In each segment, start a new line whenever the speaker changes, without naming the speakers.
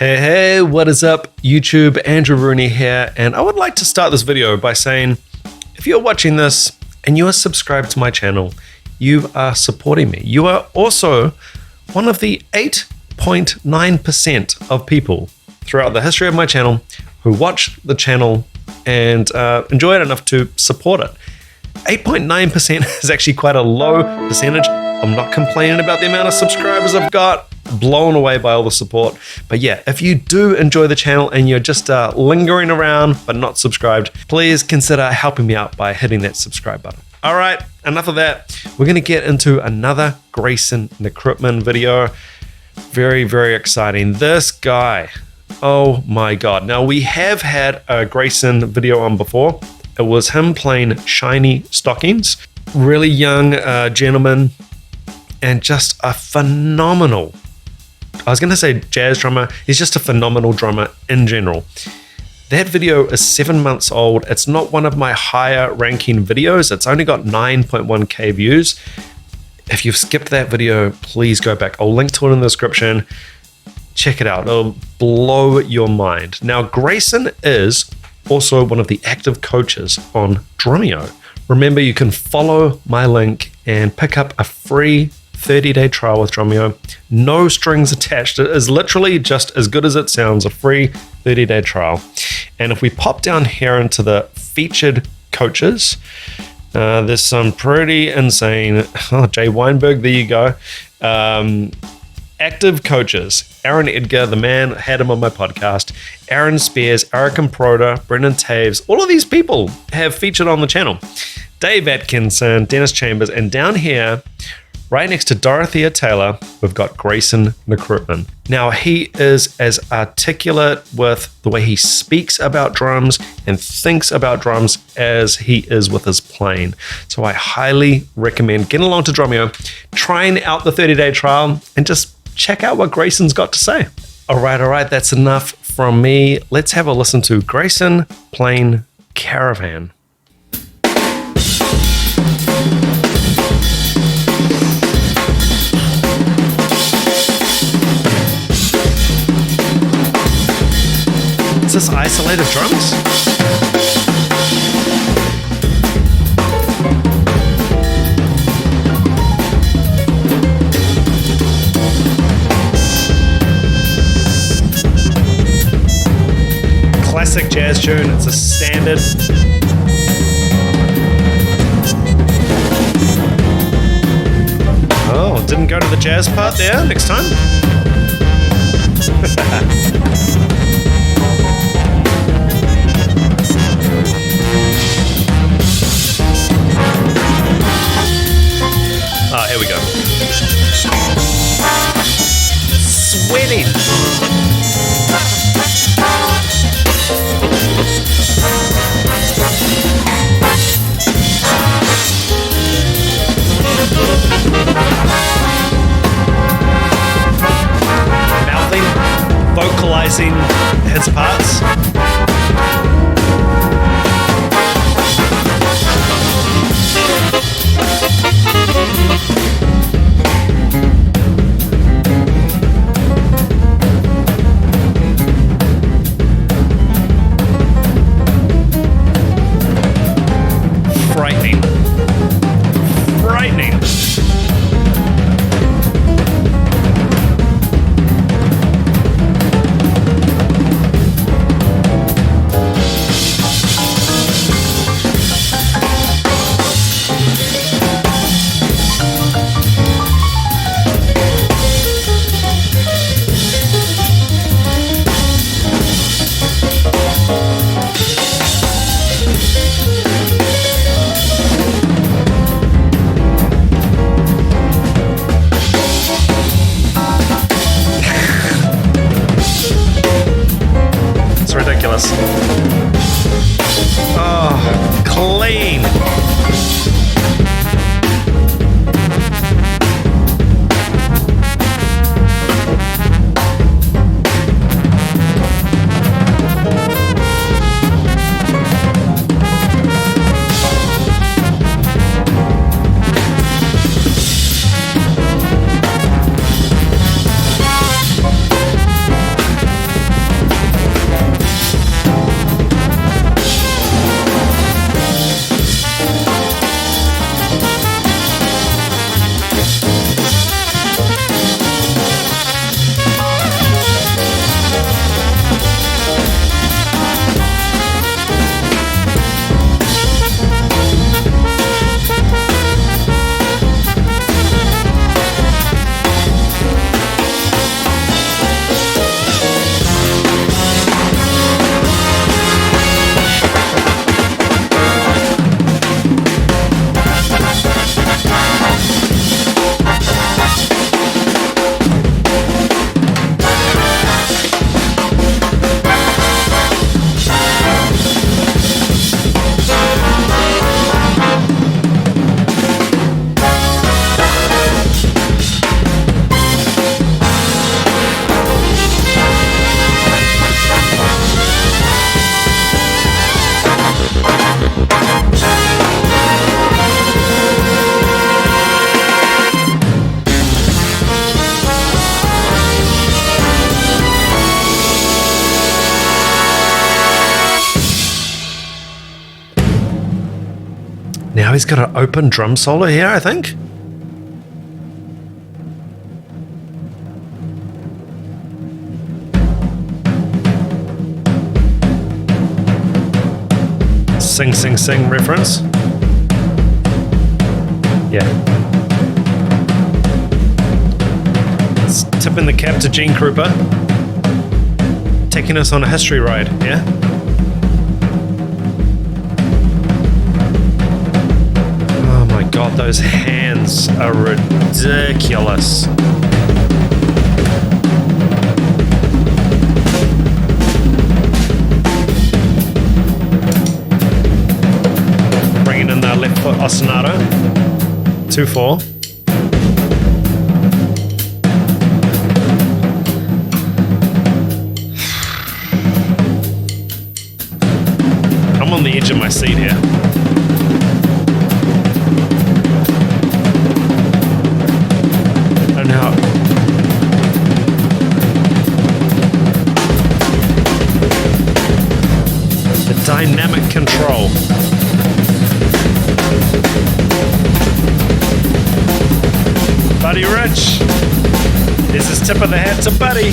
Hey, what is up, YouTube? Andrew Rooney here, and I would like to start this video by saying, if you're watching this and you are subscribed to my channel, you are supporting me. You are also one of the 8.9% of people throughout the history of my channel who watch the channel and enjoy it enough to support it. 8.9% is actually quite a low percentage. I'm not complaining about the amount of subscribers I've got. Blown away by all the support. But yeah, if you do enjoy the channel and you're just lingering around but not subscribed, please consider helping me out by hitting that subscribe button. All right, enough of that. We're going to get into another Greyson Nekrutman video. Very, very exciting. This guy, oh my God. Now, we have had a Greyson video on before. It was him playing Shiny Stockings. Really young gentleman and just a phenomenal, I was going to say jazz drummer. He's just a phenomenal drummer in general. That video is 7 months old. It's not one of my higher ranking videos. It's only got 9.1k views. If you've skipped that video, please go back. I'll link to it in the description. Check it out. It'll blow your mind. Now, Greyson is also one of the active coaches on Drumeo. Remember, you can follow my link and pick up a free 30-day trial with Drumeo. No strings attached. It is literally just as good as it sounds, a free 30-day trial. And if we pop down here into the featured coaches, there's some pretty insane, Jay Weinberg, there you go. Active coaches, Aaron Edgar, the man, had him on my podcast, Aaron Spears, Eric Improda, Brendan Taves, all of these people have featured on the channel. Dave Atkinson, Dennis Chambers, and down here, right next to Dorothea Taylor, we've got Greyson Nekrutman. Now, he is as articulate with the way he speaks about drums and thinks about drums as he is with his playing. So I highly recommend getting along to Drumeo, trying out the 30-day trial, and just check out what Greyson's got to say. All right, that's enough from me. Let's have a listen to Greyson playing Caravan. Is this isolated drums? Classic jazz tune, it's a standard. Oh, didn't go to the jazz part there, next time. Here we go. Sweating. Mouthing, vocalizing his parts. Frightening. now he's got an open drum solo here, I think. Sing, sing, sing reference. Yeah. It's tipping the cap to Gene Krupa. Taking us on a history ride, yeah? Oh my god, those hands are ridiculous. Bringing in the left foot ostinato. 2-4. I'm on the edge of my seat here. And now the dynamic control. Buddy Rich. This is tip of the hat to Buddy.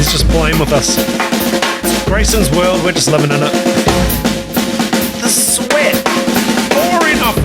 Just playing with us. It's Greyson's world, we're just living in it. The sweat pouring off him.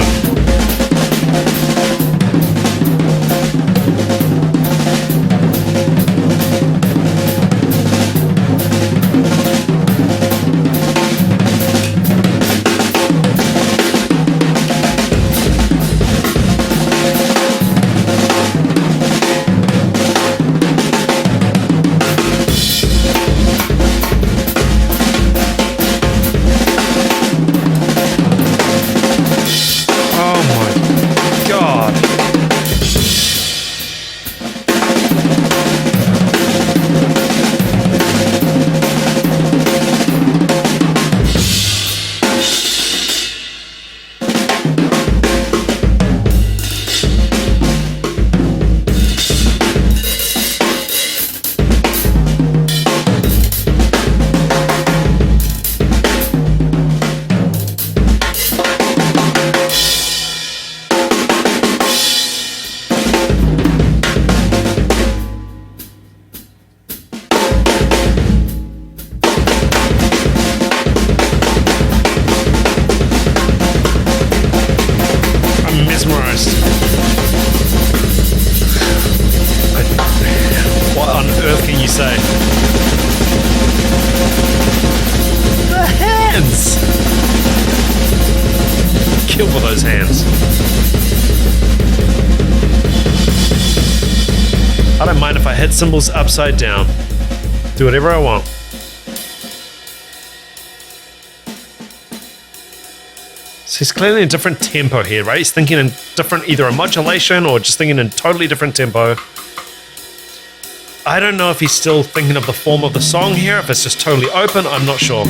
What on earth can you say? The hands! Kill for those hands. I don't mind if I hit cymbals upside down. Do whatever I want. So he's clearly in a different tempo here, right? He's thinking in different, either a modulation or just thinking in totally different tempo. I don't know if he's still thinking of the form of the song here, if it's just totally open, I'm not sure.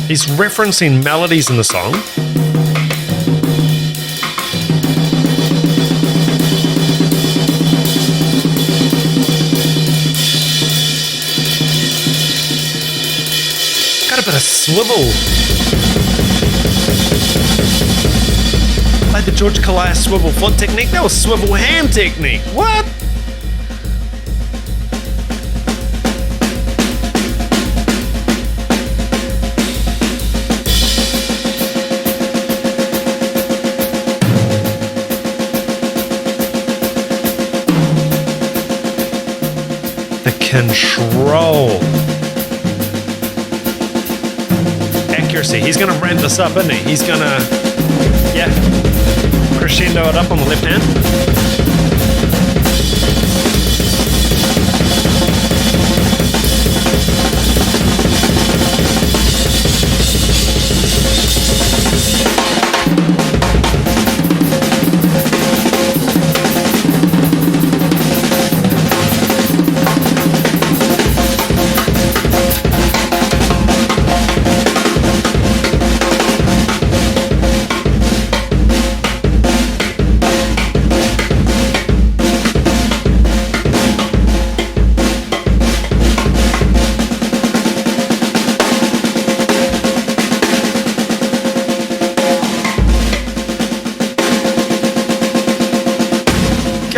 He's referencing melodies in the song. Got a bit of swivel. Like the George Calais swivel foot technique, that was swivel hand technique. What? The control. Accuracy. He's going to ramp this up, isn't he? He's going to, yeah, crescendo it up on the left hand.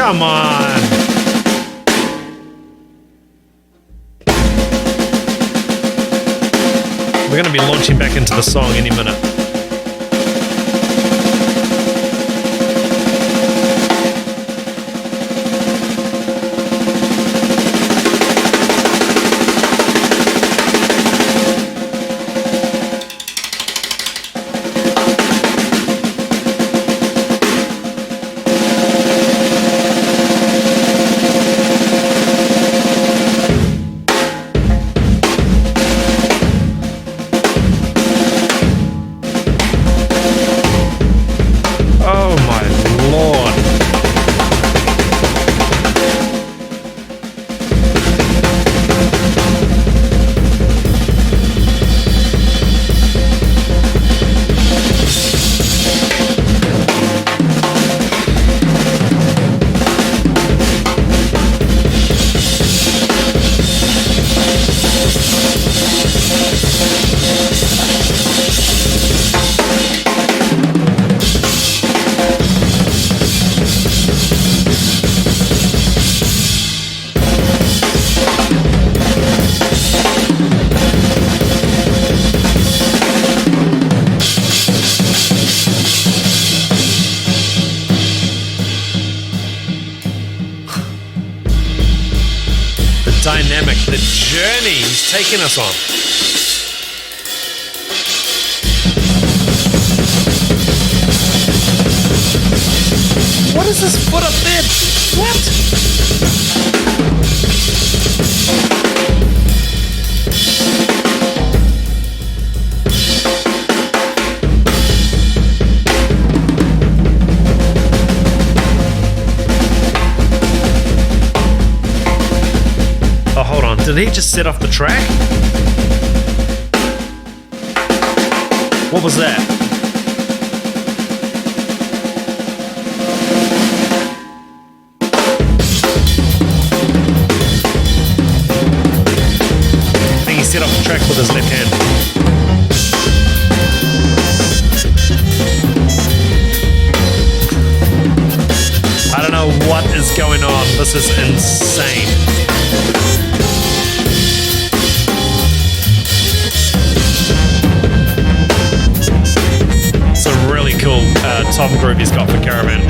Come on. We're going to be launching back into the song any minute. Dynamic, the journey he's taking us on. What is this foot up there? Did he just set off the track? What was that? I think he set off the track with his left hand. I don't know what is going on. This is insane. It's a really cool tom groove he's got for Caravan.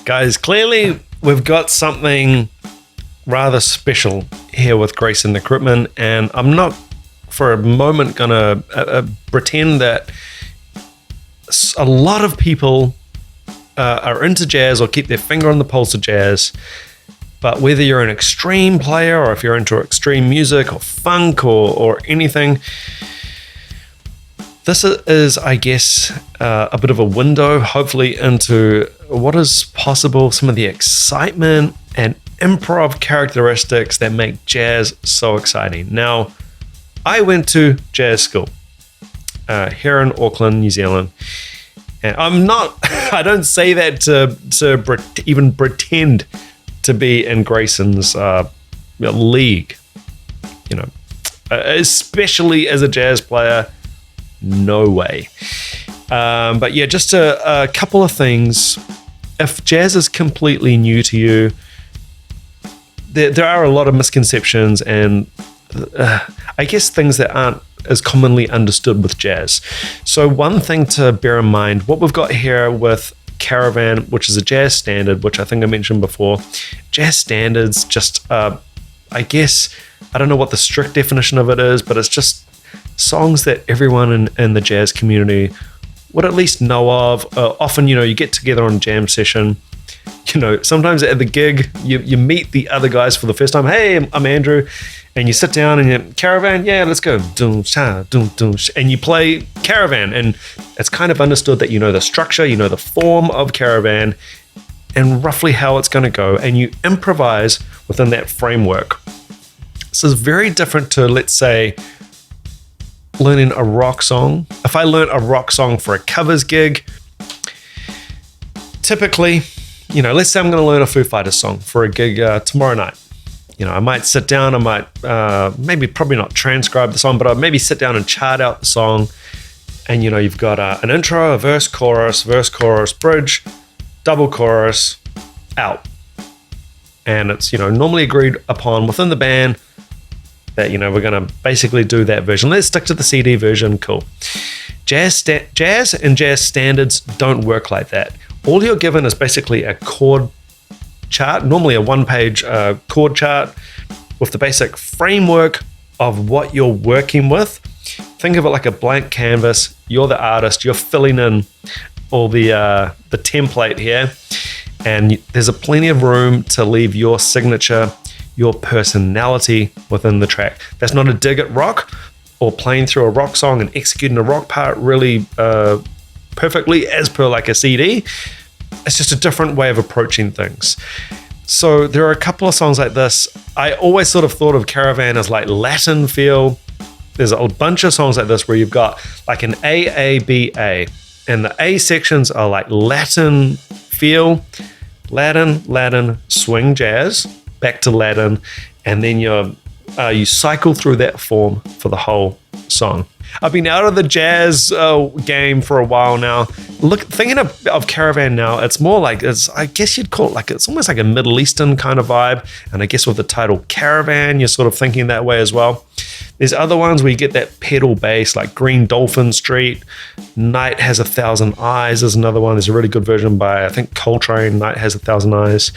Guys, clearly we've got something rather special here with Greyson Nekrutman, and I'm not for a moment gonna pretend that a lot of people are into jazz or keep their finger on the pulse of jazz, but whether you're an extreme player or if you're into extreme music or funk or anything, this is, I guess, a bit of a window, hopefully, into what is possible, some of the excitement and improv characteristics that make jazz so exciting. Now, I went to jazz school here in Auckland, New Zealand, and I don't say that to even pretend to be in Greyson's league, especially as a jazz player. No way. But yeah, just a couple of things. If jazz is completely new to you, there are a lot of misconceptions and I guess things that aren't as commonly understood with jazz. So one thing to bear in mind, what we've got here with Caravan, which is a jazz standard, which I think I mentioned before. Jazz standards just, I guess, I don't know what the strict definition of it is, but it's just songs that everyone in the jazz community would at least know of. Often, you get together on a jam session. Sometimes at the gig, you meet the other guys for the first time. Hey, I'm Andrew. And you sit down and you Caravan, yeah, let's go. And you play Caravan. And it's kind of understood that you know the structure, you know the form of Caravan and roughly how it's going to go. And you improvise within that framework. This is very different to, let's say, learning a rock song. If I learned a rock song for a covers gig, typically, let's say I'm going to learn a Foo Fighters song for a gig tomorrow night. I might sit down, I might probably not transcribe the song, but I'll maybe sit down and chart out the song. And, you've got an intro, a verse, chorus, bridge, double chorus, out. And it's, normally agreed upon within the band that, we're going to basically do that version. Let's stick to the CD version. Cool. Jazz and jazz standards don't work like that. All you're given is basically a chord chart, normally a one-page chord chart with the basic framework of what you're working with. Think of it like a blank canvas. You're the artist. You're filling in all the template here, and there's a plenty of room to leave your signature, your personality within the track. That's not a dig at rock or playing through a rock song and executing a rock part really perfectly as per like a CD. It's just a different way of approaching things. So there are a couple of songs like this. I always sort of thought of Caravan as like Latin feel. There's a bunch of songs like this where you've got like an A, B, A. And the A sections are like Latin feel, Latin, swing jazz, back to Latin. And then you cycle through that form for the whole song. I've been out of the jazz game for a while now. Thinking of Caravan now, it's more like, I guess you'd call it like, it's almost like a Middle Eastern kind of vibe. And I guess with the title Caravan, you're sort of thinking that way as well. There's other ones where you get that pedal bass, like Green Dolphin Street. Night Has 1,000 Eyes is another one. There's a really good version by, I think, Coltrane, Night Has 1,000 Eyes.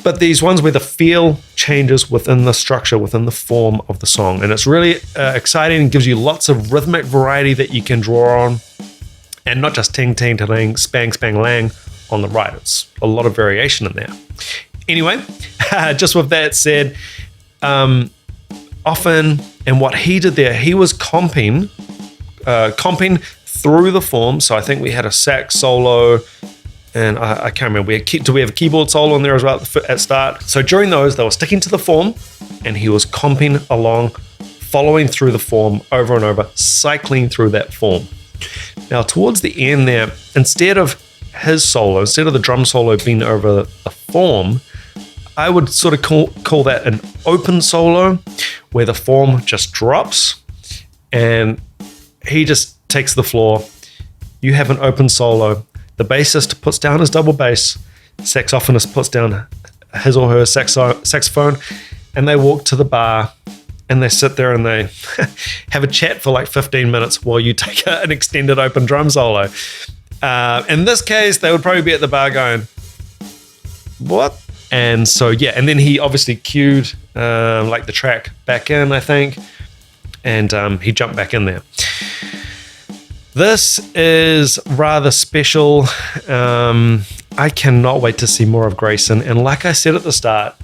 But these ones where the feel changes within the structure, within the form of the song. And it's really exciting and gives you lots of rhythmic variety that you can draw on. And not just ting, ting, ting, spang, spang, lang on the right. It's a lot of variation in there. Anyway, just with that said, often, and what he did there, he was comping through the form. So I think we had a sax solo, and I can't remember. Do we have a keyboard solo in there as well at start? So during those, they were sticking to the form, and he was comping along, following through the form over and over, cycling through that form. Now, towards the end there, instead of the drum solo being over the form, I would sort of call that an open solo, where the form just drops, and he just takes the floor. You have an open solo. The bassist puts down his double bass, saxophonist puts down his or her saxophone, and they walk to the bar and they sit there and they have a chat for like 15 minutes while you take an extended open drum solo. In this case, they would probably be at the bar going, what? And so, yeah, and then he obviously cued like the track back in, I think, and he jumped back in there. This is rather special. I cannot wait to see more of Greyson. And like I said at the start,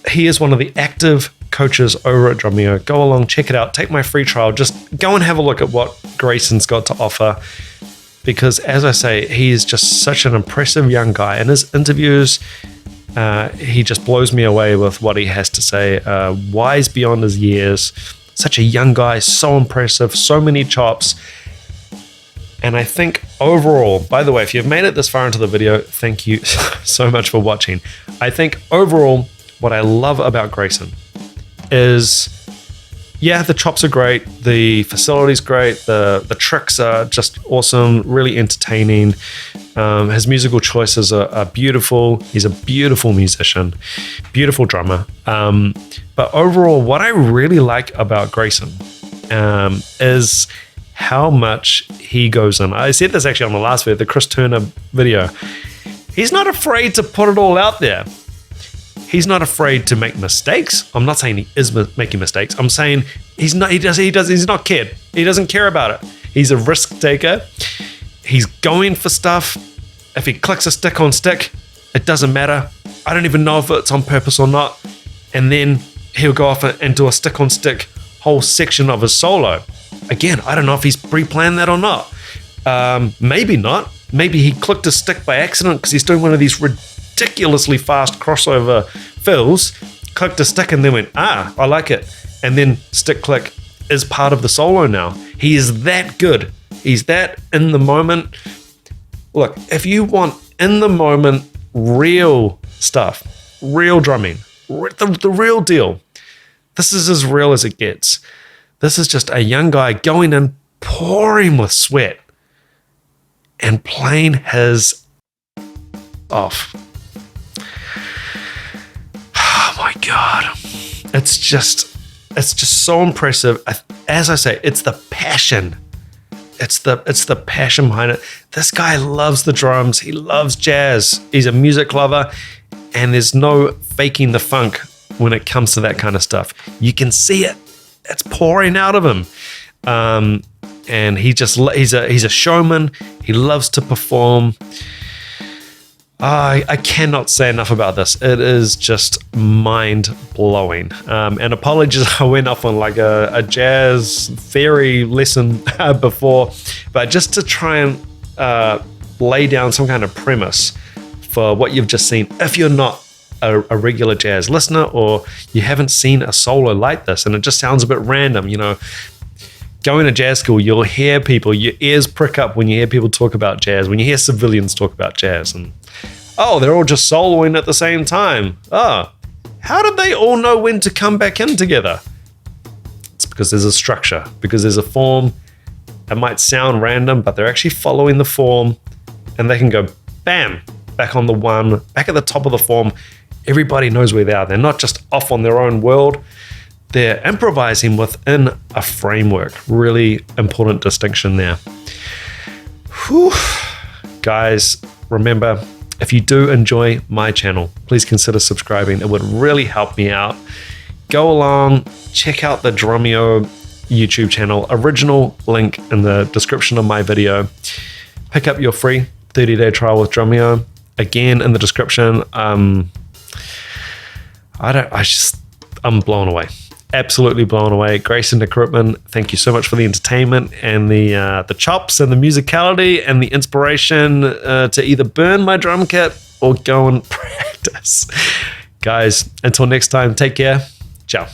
he is one of the active coaches over at Drumeo. Go along, check it out, take my free trial. Just go and have a look at what Greyson's got to offer. Because as I say, he is just such an impressive young guy. In his interviews, he just blows me away with what he has to say. Wise beyond his years. Such a young guy, so impressive, so many chops. And I think overall, by the way, if you've made it this far into the video, thank you so much for watching. I think overall, what I love about Greyson is, yeah, the chops are great, the facility's great, the tricks are just awesome, really entertaining. His musical choices are beautiful. He's a beautiful musician, beautiful drummer. But overall, what I really like about Greyson is how much he goes in. I said this actually on the last video, the Chris Turner video. He's not afraid to put it all out there. He's not afraid to make mistakes. I'm not saying he is making mistakes. I'm saying he's not kid. He doesn't care about it. He's a risk taker. He's going for stuff. If he clicks a stick on stick, it doesn't matter. I don't even know if it's on purpose or not. And then he'll go off and do a stick on stick whole section of his solo. Again, I don't know if he's pre-planned that or not. Maybe not. Maybe he clicked a stick by accident because he's doing one of these ridiculously fast crossover fills, clicked a stick and then went, I like it. And then stick click is part of the solo now. He is that good. He's that in the moment. Look, if you want in the moment real stuff, real drumming, the real deal, this is as real as it gets. This is just a young guy going in, pouring with sweat and playing his off. Oh my God. It's just so impressive. As I say, it's the passion. It's the passion behind it. This guy loves the drums. He loves jazz. He's a music lover, and there's no faking the funk when it comes to that kind of stuff. You can see it. It's pouring out of him. And he's a showman. He loves to perform. I cannot say enough about this. It is just mind-blowing. And apologies, I went off on like a jazz theory lesson before, but just to try and lay down some kind of premise for what you've just seen. If you're not a regular jazz listener or you haven't seen a solo like this, and it just sounds a bit random, going to jazz school, you'll hear people, your ears prick up when you hear people talk about jazz, when you hear civilians talk about jazz, and they're all just soloing at the same time. How did they all know when to come back in together? It's because there's a structure, because there's a form. It might sound random, but they're actually following the form, and they can go bam, back on the one, back at the top of the form. Everybody knows where they are. They're not just off on their own world. They're improvising within a framework. Really important distinction there. Whew. Guys, remember, if you do enjoy my channel, please consider subscribing. It would really help me out. Go along, check out the Drumeo YouTube channel. Original link in the description of my video. Pick up your free 30-day trial with Drumeo. Again, in the description. I'm blown away. Absolutely blown away. Greyson Nekrutman, thank you so much for the entertainment and the chops and the musicality and the inspiration to either burn my drum kit or go and practice. Guys, until next time, take care. Ciao.